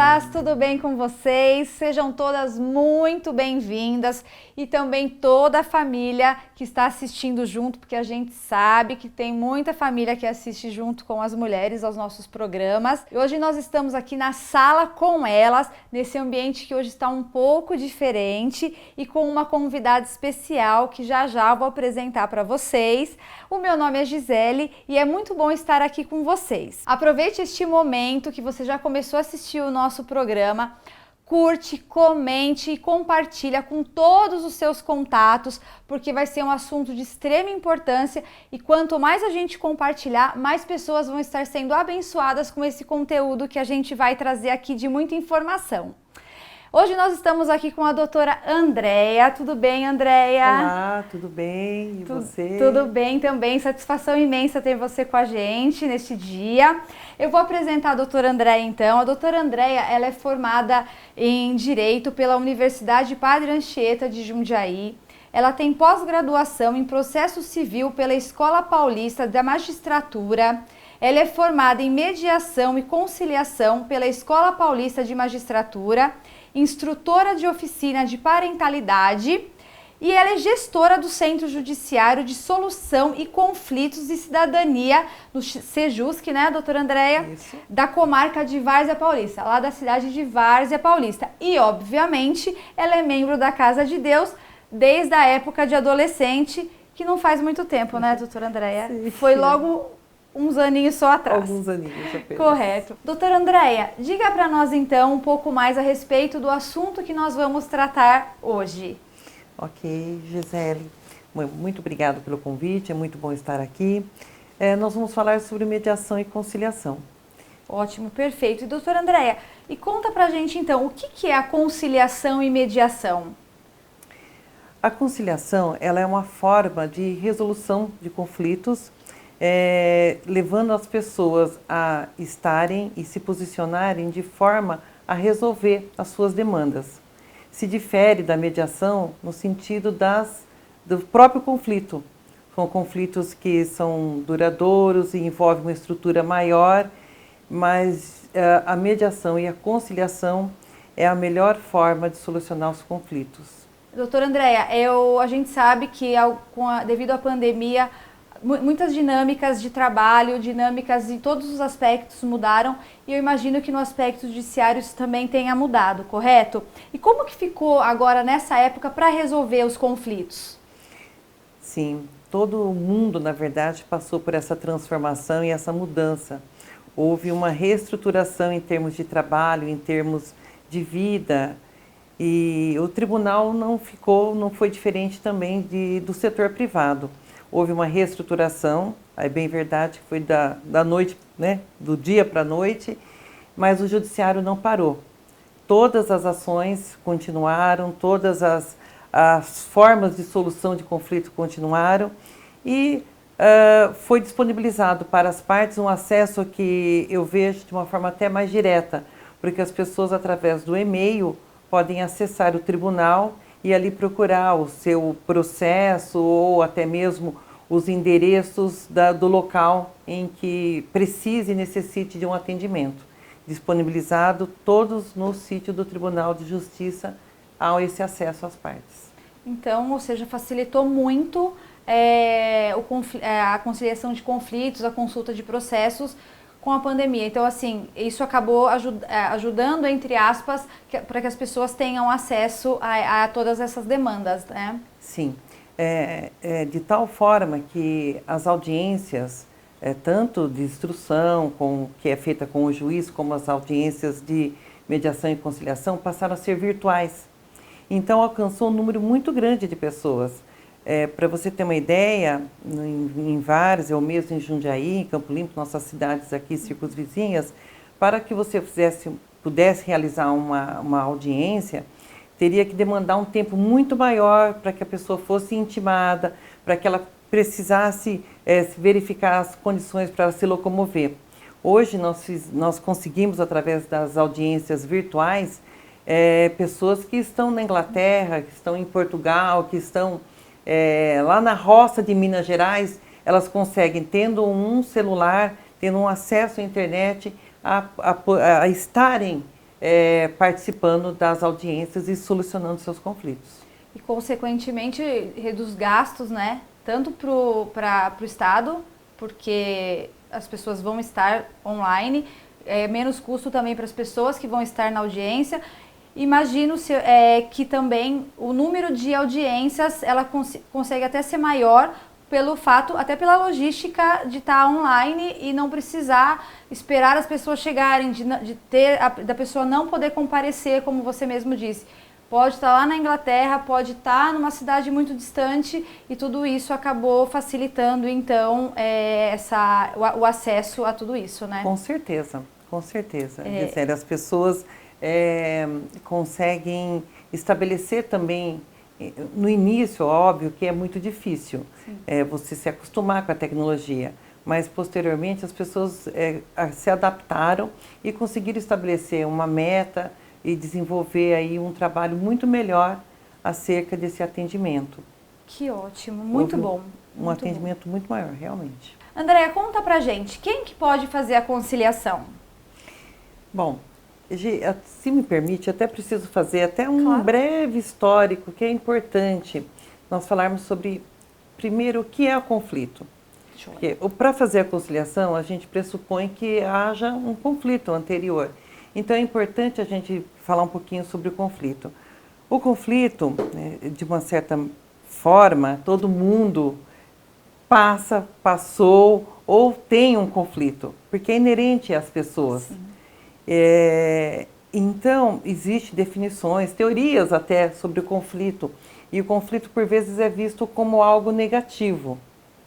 Maravilhosas, tudo bem com vocês? Sejam todas muito bem-vindas e também toda a família que está assistindo junto, porque a gente sabe que tem muita família que assiste junto com as mulheres aos nossos programas. E hoje nós estamos aqui na sala com elas, nesse ambiente que hoje está um pouco diferente e com uma convidada especial que já já vou apresentar para vocês. O meu nome é Gisele e é muito bom estar aqui com vocês. Aproveite este momento que você já começou a assistir o nosso programa, curte, comente e compartilha com todos os seus contatos, porque vai ser um assunto de extrema importância e quanto mais a gente compartilhar, mais pessoas vão estar sendo abençoadas com esse conteúdo que a gente vai trazer aqui de muita informação. Hoje nós estamos aqui com a doutora Andréia. Tudo bem, Andréia? Olá, tudo bem? E você? Tudo bem também. Satisfação imensa ter você com a gente neste dia. Eu vou apresentar a doutora Andréia, então. A doutora Andréia, ela é formada em Direito pela Universidade Padre Anchieta de Jundiaí. Ela tem pós-graduação em Processo Civil pela Escola Paulista da Magistratura. Ela é formada em Mediação e Conciliação pela Escola Paulista de Magistratura, instrutora de oficina de parentalidade e ela é gestora do Centro Judiciário de Solução e Conflitos e Cidadania, do Sejusc, né, doutora Andréia? Isso. Da comarca de Várzea Paulista, lá da cidade de Várzea Paulista. E, obviamente, ela é membro da Casa de Deus desde a época de adolescente, que não faz muito tempo, né, doutora Andréia? Sim. Foi logo uns aninhos só atrás. Alguns aninhos apenas. Correto. Doutora Andréia, diga para nós então um pouco mais a respeito do assunto que nós vamos tratar hoje. Ok, Gisele. Muito obrigada pelo convite, é muito bom estar aqui. Nós vamos falar sobre mediação e conciliação. Ótimo, perfeito. E doutora Andréia, e conta pra gente então, o que é a conciliação e mediação? A conciliação, ela é uma forma de resolução de conflitos, levando as pessoas a estarem e se posicionarem de forma a resolver as suas demandas. Se difere da mediação no sentido do próprio conflito. São conflitos que são duradouros e envolvem uma estrutura maior, mas a mediação e a conciliação é a melhor forma de solucionar os conflitos. Doutora Andréia, a gente sabe que devido à pandemia, muitas dinâmicas de trabalho, dinâmicas em todos os aspectos mudaram e eu imagino que no aspecto judiciário isso também tenha mudado, correto? E como que ficou agora nessa época para resolver os conflitos? Sim, todo mundo, na verdade, passou por essa transformação e essa mudança. Houve uma reestruturação em termos de trabalho, em termos de vida e o tribunal não foi diferente também do setor privado. Houve uma reestruturação, é bem verdade que foi da noite, né, do dia para a noite, mas o judiciário não parou. Todas as ações continuaram, todas as formas de solução de conflito continuaram e foi disponibilizado para as partes um acesso que eu vejo de uma forma até mais direta, porque as pessoas através do e-mail podem acessar o tribunal e ali procurar o seu processo ou até mesmo os endereços do local em que precise e necessite de um atendimento. Disponibilizado todos no sítio do Tribunal de Justiça há esse acesso às partes. Então, ou seja, facilitou muito a conciliação de conflitos, a consulta de processos com a pandemia. Então, assim, isso acabou ajudando, entre aspas, para que as pessoas tenham acesso a todas essas demandas, né? Sim, de tal forma que as audiências, tanto de instrução, que é feita com o juiz, como as audiências de mediação e conciliação, passaram a ser virtuais. Então, alcançou um número muito grande de pessoas. Para você ter uma ideia, em Várzea, ou mesmo em Jundiaí, em Campo Limpo, nossas cidades aqui circunvizinhas, para que você pudesse realizar uma audiência, teria que demandar um tempo muito maior para que a pessoa fosse intimada, para que ela precisasse verificar as condições para se locomover. Hoje nós conseguimos, através das audiências virtuais, pessoas que estão na Inglaterra, que estão em Portugal, que estão lá na roça de Minas Gerais, elas conseguem, tendo um celular, tendo um acesso à internet, a estarem participando das audiências e solucionando seus conflitos. E, consequentemente, reduz gastos, né? Tanto para o Estado, porque as pessoas vão estar online, menos custo também para as pessoas que vão estar na audiência. Imagino que também o número de audiências, ela consegue até ser maior pelo fato, até pela logística de estar online e não precisar esperar as pessoas chegarem, da pessoa não poder comparecer, como você mesmo disse. Pode estar lá na Inglaterra, pode estar numa cidade muito distante e tudo isso acabou facilitando, então, o acesso a tudo isso, né? Com certeza, com certeza. Gisele, as pessoas conseguem estabelecer também, no início, óbvio que é muito difícil você se acostumar com a tecnologia, mas posteriormente as pessoas se adaptaram e conseguiram estabelecer uma meta e desenvolver aí um trabalho muito melhor acerca desse atendimento. Que ótimo, muito bom. Um atendimento muito maior, realmente. Andréia, conta pra gente, quem que pode fazer a conciliação? Bom, se me permite, até preciso fazer até um breve histórico que é importante nós falarmos sobre, primeiro, o que é o conflito. Porque para fazer a conciliação, a gente pressupõe que haja um conflito anterior. Então é importante a gente falar um pouquinho sobre o conflito. O conflito, né, de uma certa forma, todo mundo passou ou tem um conflito, porque é inerente às pessoas. Então, existem definições, teorias até sobre o conflito. E o conflito, por vezes, é visto como algo negativo.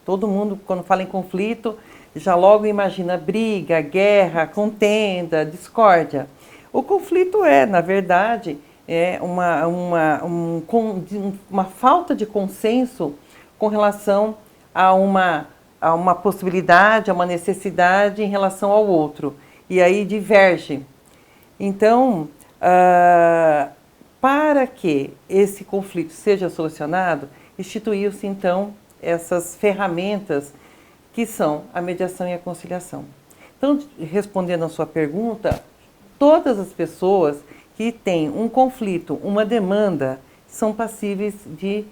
Todo mundo, quando fala em conflito, já logo imagina briga, guerra, contenda, discórdia. O conflito na verdade, uma falta de consenso com relação a uma possibilidade, a uma necessidade em relação ao outro. E aí diverge. Então, para que esse conflito seja solucionado, instituiu-se, então, essas ferramentas que são a mediação e a conciliação. Então, respondendo à sua pergunta, todas as pessoas que têm um conflito, uma demanda, são passíveis de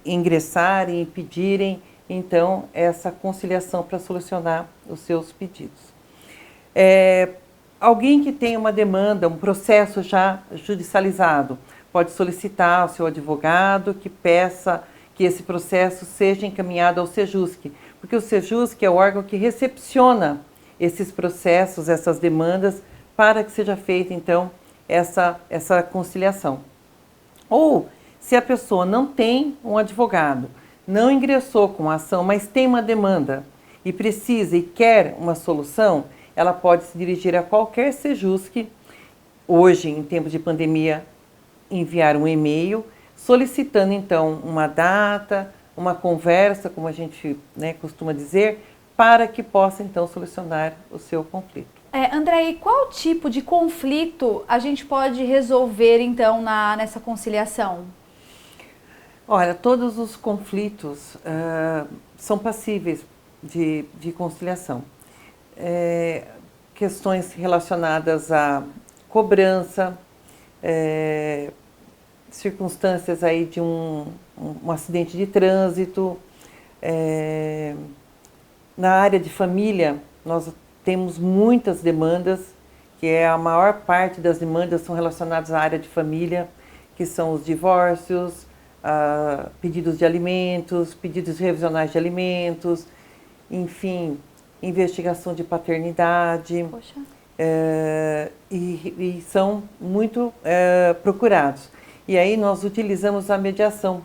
ingressar e pedirem, então, essa conciliação para solucionar os seus pedidos. Alguém que tem uma demanda, um processo já judicializado, pode solicitar ao seu advogado que peça que esse processo seja encaminhado ao Sejusc, porque o Sejusc é o órgão que recepciona esses processos, essas demandas, para que seja feita, então, essa conciliação. Ou, se a pessoa não tem um advogado, não ingressou com a ação, mas tem uma demanda e precisa e quer uma solução, ela pode se dirigir a qualquer Sejusc, hoje, em tempos de pandemia, enviar um e-mail, solicitando, então, uma data, uma conversa, como a gente costuma dizer, para que possa, então, solucionar o seu conflito. André, e qual tipo de conflito a gente pode resolver, então, nessa conciliação? Olha, todos os conflitos são passíveis de conciliação. Questões relacionadas à cobrança, circunstâncias aí de um acidente de trânsito. Na área de família, nós temos muitas demandas, que a maior parte das demandas são relacionadas à área de família, que são os divórcios, pedidos de alimentos, pedidos revisionais de alimentos, enfim, investigação de paternidade. Poxa. E são muito procurados. E aí nós utilizamos a mediação,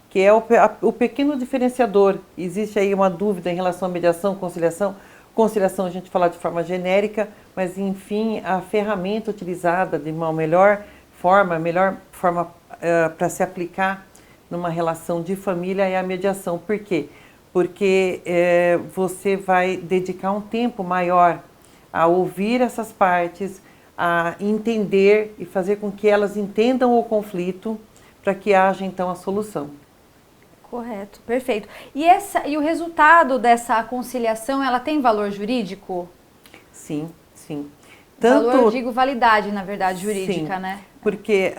que é o pequeno diferenciador. Existe aí uma dúvida em relação à mediação, conciliação. Conciliação a gente fala de forma genérica, mas enfim, a ferramenta utilizada de uma melhor forma para se aplicar numa relação de família é a mediação. Por quê? Porque você vai dedicar um tempo maior a ouvir essas partes, a entender e fazer com que elas entendam o conflito para que haja então a solução. Correto, perfeito. E o resultado dessa conciliação, ela tem valor jurídico? Sim, sim. Tanto, valor, eu digo validade, na verdade, jurídica, sim, né? Porque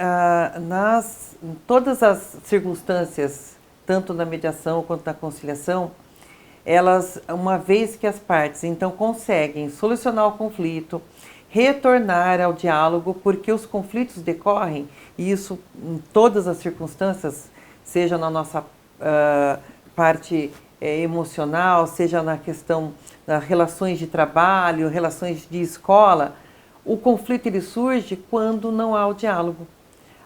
em todas as circunstâncias, tanto na mediação quanto na conciliação, elas, uma vez que as partes então conseguem solucionar o conflito, retornar ao diálogo, porque os conflitos decorrem, e isso em todas as circunstâncias, seja na nossa parte emocional, seja na questão das relações de trabalho, relações de escola, o conflito ele surge quando não há o diálogo.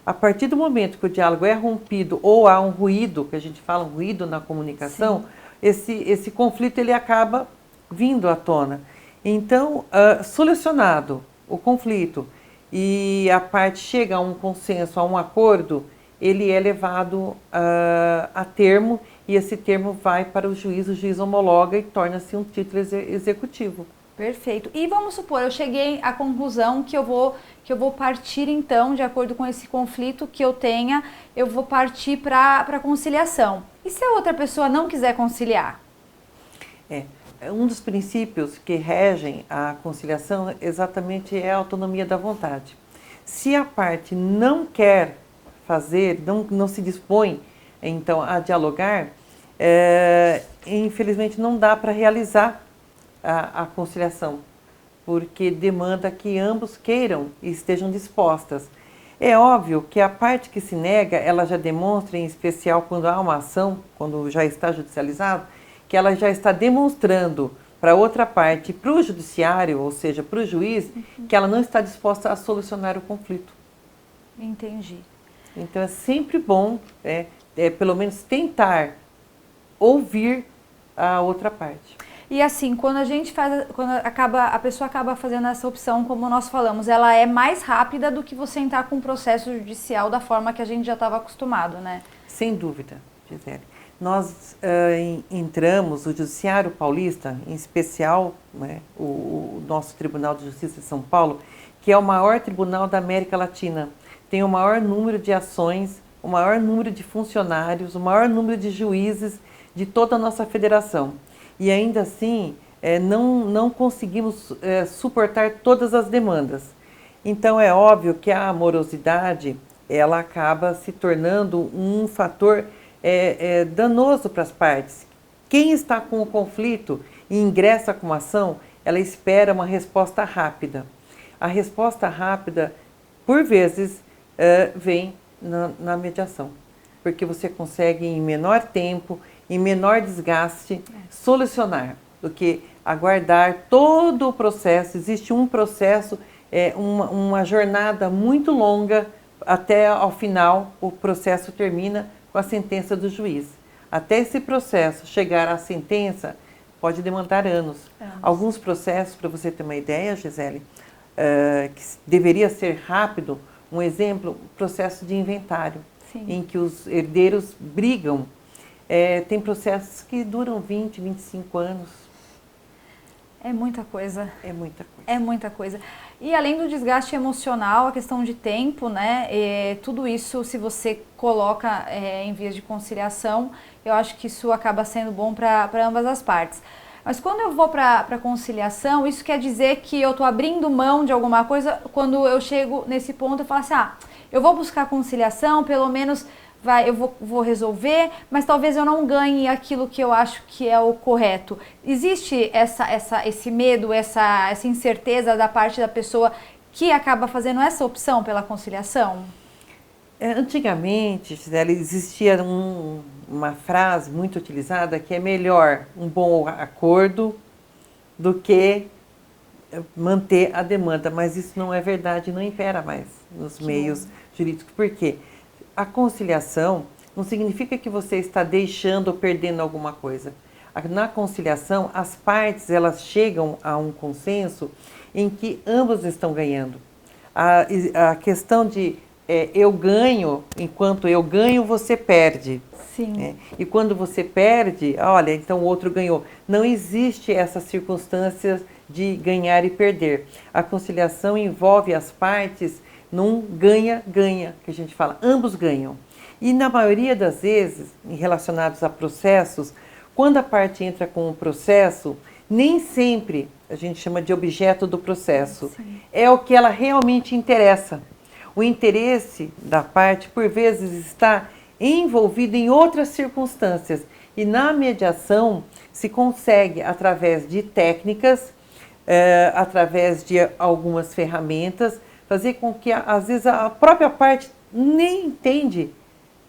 A partir do momento que o diálogo é rompido ou há um ruído, que a gente fala um ruído na comunicação, esse conflito ele acaba vindo à tona. Então, solucionado o conflito e a parte chega a um consenso, a um acordo, ele é levado a termo e esse termo vai para o juiz homologa e torna-se um título executivo. Perfeito. E vamos supor, eu cheguei à conclusão que eu vou partir então, de acordo com esse conflito que eu tenha, eu vou partir para a conciliação. E se a outra pessoa não quiser conciliar? Um dos princípios que regem a conciliação exatamente é a autonomia da vontade. Se a parte não quer fazer, não se dispõe então a dialogar, infelizmente não dá para realizar a conciliação, porque demanda que ambos queiram e estejam dispostas. É óbvio que a parte que se nega, ela já demonstra, em especial quando há uma ação, quando já está judicializado, que ela já está demonstrando para outra parte, para o judiciário, ou seja, para o juiz, que ela não está disposta a solucionar o conflito. Entendi. Então é sempre bom, pelo menos tentar ouvir a outra parte. E assim, quando a pessoa acaba fazendo essa opção, como nós falamos, ela é mais rápida do que você entrar com um processo judicial da forma que a gente já estava acostumado, né? Sem dúvida, Gisele. Nós entramos, o Judiciário Paulista, em especial, né, o nosso Tribunal de Justiça de São Paulo, que é o maior tribunal da América Latina, tem o maior número de ações, o maior número de funcionários, o maior número de juízes de toda a nossa federação. E ainda assim, não conseguimos suportar todas as demandas. Então é óbvio que a morosidade, ela acaba se tornando um fator danoso para as partes. Quem está com o conflito e ingressa com uma ação, ela espera uma resposta rápida. A resposta rápida, por vezes, vem na mediação, porque você consegue em menor tempo, em menor desgaste, solucionar, do que aguardar todo o processo. Existe um processo, uma jornada muito longa, até ao final o processo termina com a sentença do juiz. Até esse processo chegar à sentença, pode demandar anos. Alguns processos, para você ter uma ideia, Gisele, que deveria ser rápido, um exemplo, processo de inventário, sim, em que os herdeiros brigam. Tem processos que duram 20, 25 anos. É muita coisa. É muita coisa. É muita coisa. E além do desgaste emocional, a questão de tempo, né? Tudo isso, se você coloca em vias de conciliação, eu acho que isso acaba sendo bom para ambas as partes. Mas quando eu vou para a conciliação, isso quer dizer que eu estou abrindo mão de alguma coisa. Quando eu chego nesse ponto, eu falo assim, eu vou buscar conciliação, pelo menos eu vou resolver, mas talvez eu não ganhe aquilo que eu acho que é o correto. Existe esse medo, essa incerteza da parte da pessoa que acaba fazendo essa opção pela conciliação? Antigamente, Gisele, existia uma frase muito utilizada que é melhor um bom acordo do que manter a demanda, mas isso não é verdade, não impera mais nos meios jurídicos. Por quê? A conciliação não significa que você está deixando ou perdendo alguma coisa. Na conciliação, as partes elas chegam a um consenso em que ambos estão ganhando. A questão de eu ganho, enquanto eu ganho, você perde. Sim. E quando você perde, olha, então o outro ganhou. Não existe essa circunstância de ganhar e perder. A conciliação envolve as partes num ganha-ganha, que a gente fala, ambos ganham. E na maioria das vezes, relacionados a processos, quando a parte entra com o processo, nem sempre a gente chama de objeto do processo. Sim. É o que ela realmente interessa. O interesse da parte, por vezes, está envolvido em outras circunstâncias. E na mediação se consegue, através de técnicas, através de algumas ferramentas, fazer com que, às vezes, a própria parte nem entende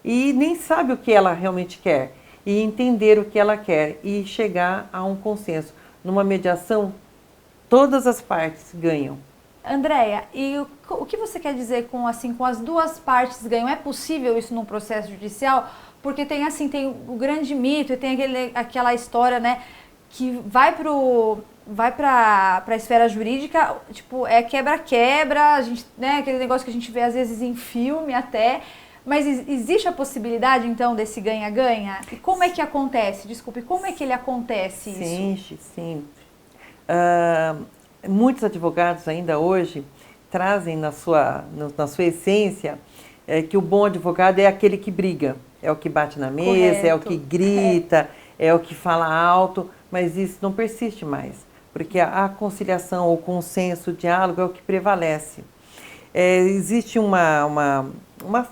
e nem sabe o que ela realmente quer. E entender o que ela quer e chegar a um consenso. Numa mediação, todas as partes ganham. Andréia, e o que você quer dizer com assim, com as duas partes ganham? É possível isso num processo judicial? Porque tem assim, tem o grande mito e tem aquela história, né, que vai para a esfera jurídica, tipo, é quebra-quebra, a gente, né, aquele negócio que a gente vê às vezes em filme até, mas existe a possibilidade então desse ganha-ganha? E como é que acontece? Desculpe, como é que ele acontece isso? Sim, sim. Muitos advogados ainda hoje trazem na sua essência que o bom advogado é aquele que briga, é o que bate na mesa, Correto. é o que grita, é o que fala alto, mas isso não persiste mais, porque a conciliação, o consenso, o diálogo é o que prevalece. Existe uma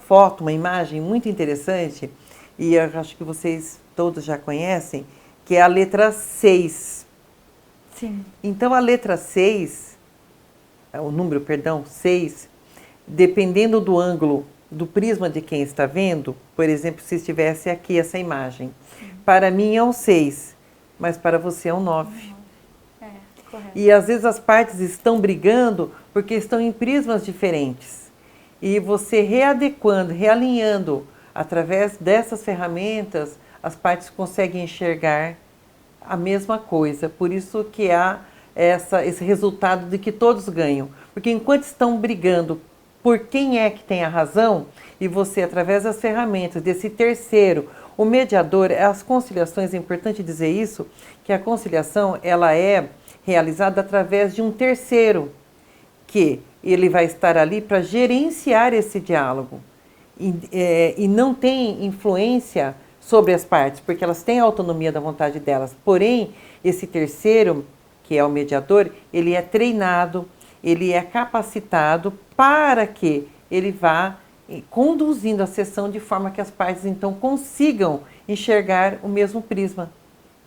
foto, uma imagem muito interessante, e eu acho que vocês todos já conhecem, que é a letra 6. Sim. Então, a letra 6, o número, perdão, 6, dependendo do ângulo, do prisma de quem está vendo, por exemplo, se estivesse aqui essa imagem, para mim é um 6, mas para você é um 9. Correto. E às vezes as partes estão brigando porque estão em prismas diferentes. E você readequando, realinhando, através dessas ferramentas, as partes conseguem enxergar a mesma coisa. Por isso que há esse resultado de que todos ganham. Porque enquanto estão brigando por quem é que tem a razão, e você, através das ferramentas desse terceiro, o mediador, as conciliações, é importante dizer isso, que a conciliação ela é realizada através de um terceiro, que ele vai estar ali para gerenciar esse diálogo. E não tem influência sobre as partes, porque elas têm a autonomia da vontade delas. Porém, esse terceiro, que é o mediador, ele é treinado, ele é capacitado para que ele vá conduzindo a sessão de forma que as partes, então, consigam enxergar o mesmo prisma.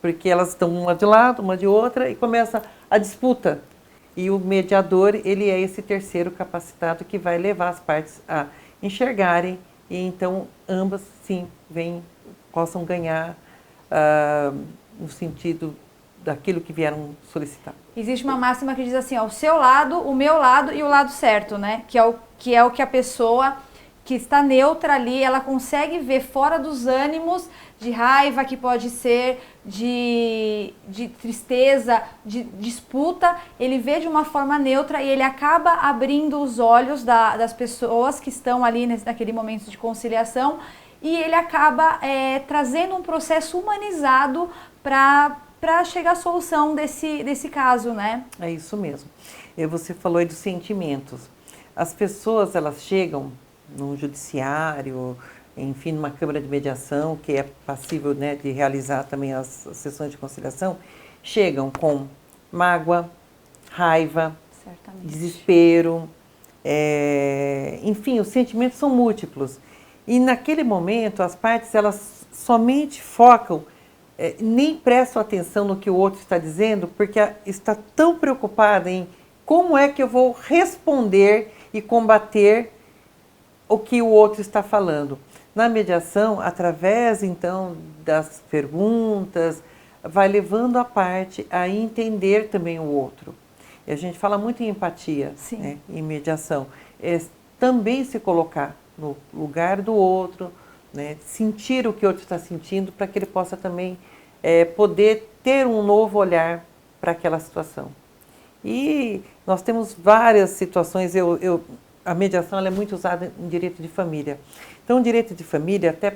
Porque elas estão uma de lado, uma de outra, e começa a disputa. E o mediador, ele é esse terceiro capacitado que vai levar as partes a enxergarem, e então ambas, sim, possam ganhar no sentido daquilo que vieram solicitar. Existe uma máxima que diz assim, ó, o seu lado, o meu lado e o lado certo, né? Que é o que a pessoa que está neutra ali, ela consegue ver fora dos ânimos de raiva, que pode ser de tristeza, de disputa, ele vê de uma forma neutra e ele acaba abrindo os olhos das pessoas que estão ali naquele momento de conciliação, e ele acaba trazendo um processo humanizado para chegar à solução desse caso, né? É isso mesmo. Você falou aí dos sentimentos. As pessoas, elas chegam no judiciário, enfim, numa câmara de mediação, que é passível, né, de realizar também as sessões de conciliação, chegam com mágoa, raiva, Certamente. desespero, enfim, os sentimentos são múltiplos. E naquele momento, as partes, elas somente focam, nem prestam atenção no que o outro está dizendo, porque está tão preocupada em como é que eu vou responder e combater o que o outro está falando. Na mediação, através, então, das perguntas, vai levando a parte a entender também o outro. E a gente fala muito em empatia, né, em mediação. Também se colocar no lugar do outro, né, sentir o que o outro está sentindo, para que ele possa também poder ter um novo olhar para aquela situação. E nós temos várias situações, a mediação ela é muito usada em direito de família. Então, o direito de família, até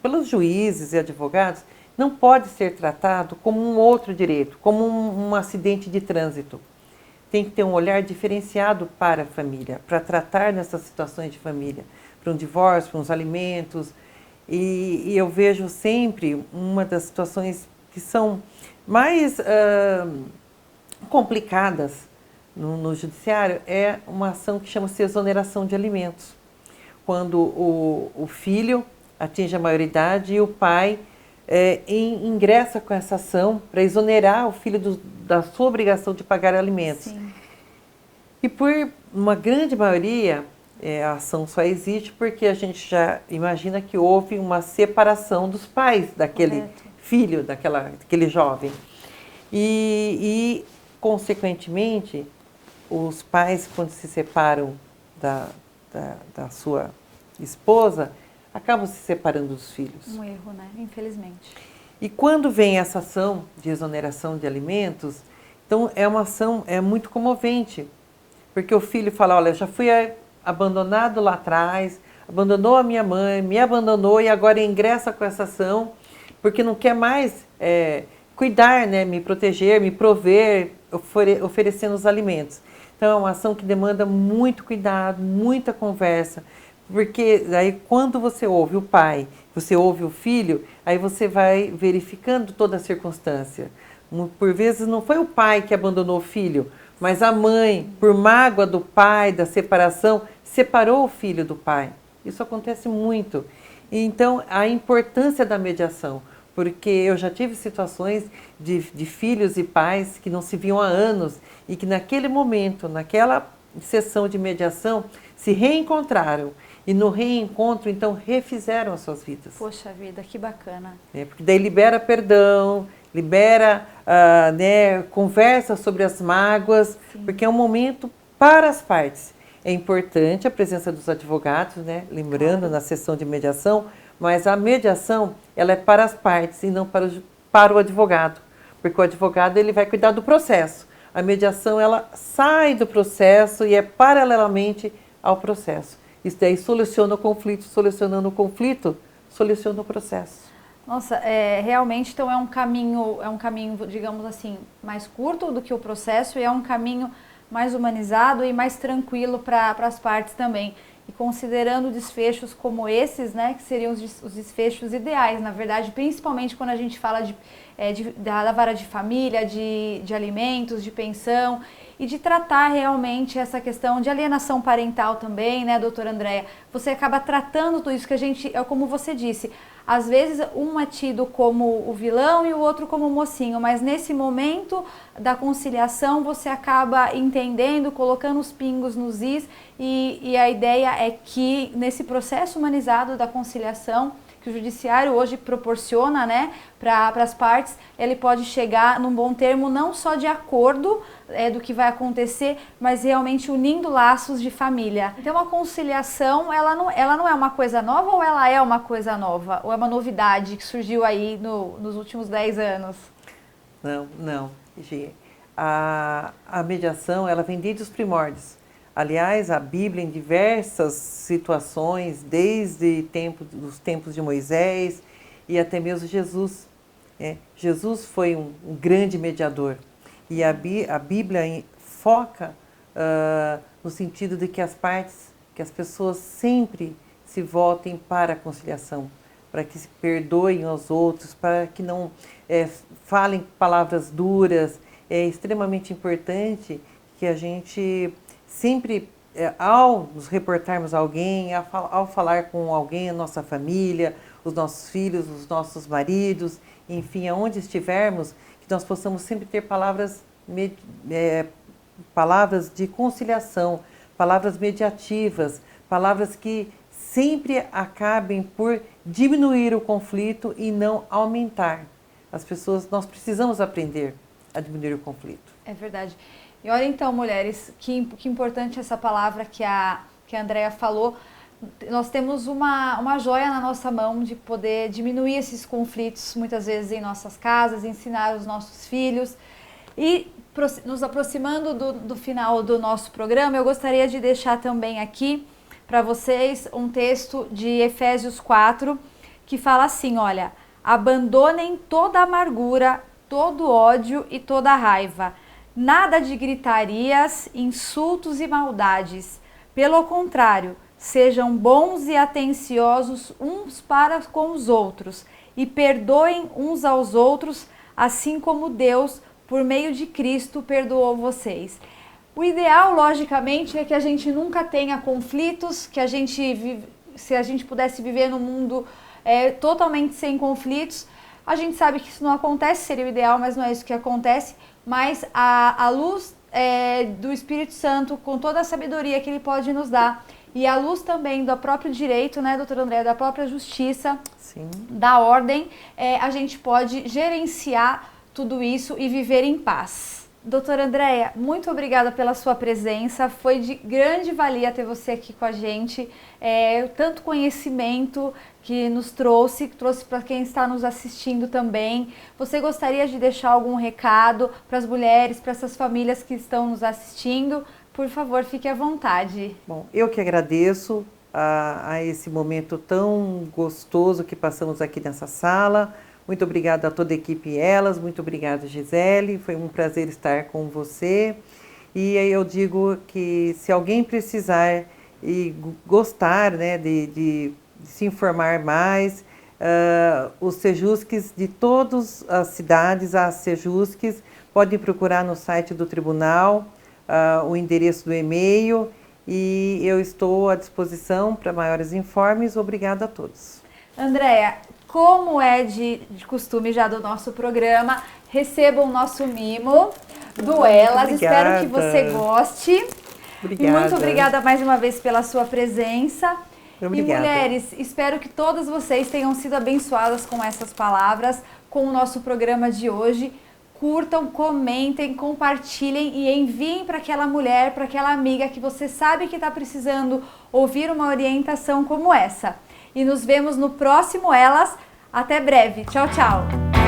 pelos juízes e advogados, não pode ser tratado como um outro direito, como um acidente de trânsito. Tem que ter um olhar diferenciado para a família, para tratar nessas situações de família, para um divórcio, para uns alimentos. E eu vejo sempre uma das situações que são mais complicadas no judiciário é uma ação que chama-se exoneração de alimentos. Quando o filho atinge a maioridade e o pai ingressa com essa ação para exonerar o filho da sua obrigação de pagar alimentos. Sim. E por uma grande maioria, a ação só existe porque a gente já imagina que houve uma separação dos pais daquele filho, daquele jovem. E, consequentemente, os pais, quando se separam da sua esposa, acabam se separando dos filhos. Um erro, né? Infelizmente. E quando vem essa ação de exoneração de alimentos, então é uma ação muito comovente, porque o filho fala, olha, eu já fui abandonado lá atrás, abandonou a minha mãe, me abandonou e agora ingressa com essa ação, porque não quer mais cuidar, né, me proteger, me prover, oferecendo os alimentos. Então é uma ação que demanda muito cuidado, muita conversa, porque aí quando você ouve o pai, você ouve o filho, aí você vai verificando toda a circunstância. Por vezes não foi o pai que abandonou o filho, mas a mãe, por mágoa do pai, da separação, separou o filho do pai. Isso acontece muito. Então, a importância da mediação, porque eu já tive situações de filhos e pais que não se viam há anos e que naquele momento, naquela sessão de mediação, se reencontraram. E no reencontro, então, refizeram as suas vidas. Poxa vida, que bacana. Porque daí libera perdão, libera, conversa sobre as mágoas, sim, porque é um momento para as partes. É importante a presença dos advogados, né? Lembrando, claro, na sessão de mediação, mas a mediação ela é para as partes e não para o advogado, porque o advogado ele vai cuidar do processo. A mediação ela sai do processo e é paralelamente ao processo. Isso daí soluciona o conflito, solucionando o conflito, soluciona o processo. Nossa, realmente então é um caminho, digamos assim, mais curto do que o processo e é um caminho mais humanizado e mais tranquilo para as partes também. E considerando desfechos como esses, né, que seriam os desfechos ideais, na verdade, principalmente quando a gente fala da vara de família, de alimentos, de pensão e de tratar realmente essa questão de alienação parental também, né, doutora Andréia? Você acaba tratando tudo isso que a gente, como você disse, às vezes um é tido como o vilão e o outro como o mocinho, mas nesse momento da conciliação você acaba entendendo, colocando os pingos nos is e a ideia é que nesse processo humanizado da conciliação, que o judiciário hoje proporciona, né, para as partes, ele pode chegar num bom termo não só de acordo do que vai acontecer, mas realmente unindo laços de família. Então a conciliação, ela não é uma coisa nova ou ela é uma coisa nova? Ou é uma novidade que surgiu aí nos últimos 10 anos? Não, Gi. A mediação, ela vem desde os primórdios. Aliás, a Bíblia, em diversas situações, desde os tempos de Moisés e até mesmo Jesus. Jesus foi um grande mediador. E a Bíblia foca no sentido de que que as pessoas sempre se voltem para a conciliação, para que se perdoem aos outros, para que não falem palavras duras. É extremamente importante que a gente sempre, ao nos reportarmos a alguém, ao falar com alguém, a nossa família, os nossos filhos, os nossos maridos, enfim, aonde estivermos, que nós possamos sempre ter palavras de conciliação, palavras mediativas, palavras que sempre acabem por diminuir o conflito e não aumentar. Nós precisamos aprender a diminuir o conflito. É verdade. E olha então, mulheres, que importante essa palavra que a Andréia falou. Nós temos uma joia na nossa mão de poder diminuir esses conflitos, muitas vezes em nossas casas, ensinar os nossos filhos. E nos aproximando do final do nosso programa, eu gostaria de deixar também aqui para vocês um texto de Efésios 4, que fala assim, olha, abandonem toda amargura, todo ódio e toda raiva. Nada de gritarias, insultos e maldades. Pelo contrário, sejam bons e atenciosos uns para com os outros e perdoem uns aos outros, assim como Deus, por meio de Cristo, perdoou vocês. O ideal, logicamente, é que a gente nunca tenha conflitos, que se a gente pudesse viver num mundo totalmente sem conflitos. A gente sabe que isso não acontece, seria o ideal, mas não é isso que acontece. Mas a luz do Espírito Santo, com toda a sabedoria que ele pode nos dar, e a luz também do próprio direito, né, doutora Andréa, da própria justiça, sim, da ordem, a gente pode gerenciar tudo isso e viver em paz. Doutora Andréa, muito obrigada pela sua presença, foi de grande valia ter você aqui com a gente, tanto conhecimento que nos trouxe para quem está nos assistindo também. Você gostaria de deixar algum recado para as mulheres, para essas famílias que estão nos assistindo? Por favor, fique à vontade. Bom, eu que agradeço a esse momento tão gostoso que passamos aqui nessa sala. Muito obrigada a toda a equipe Elas, muito obrigada, Gisele, foi um prazer estar com você. E aí eu digo que se alguém precisar e gostar, né, de se informar mais, os Sejusques de todas as cidades, as Sejusques, podem procurar no site do tribunal, o endereço do e-mail, e eu estou à disposição para maiores informes. Obrigada a todos. Andréa, como é de costume já do nosso programa, receba o nosso mimo do Elas. Espero que você goste. Obrigada. E muito obrigada mais uma vez pela sua presença. Obrigada. E mulheres, espero que todas vocês tenham sido abençoadas com essas palavras, com o nosso programa de hoje. Curtam, comentem, compartilhem e enviem para aquela mulher, para aquela amiga que você sabe que está precisando ouvir uma orientação como essa. E nos vemos no próximo Elas. Até breve. Tchau, tchau.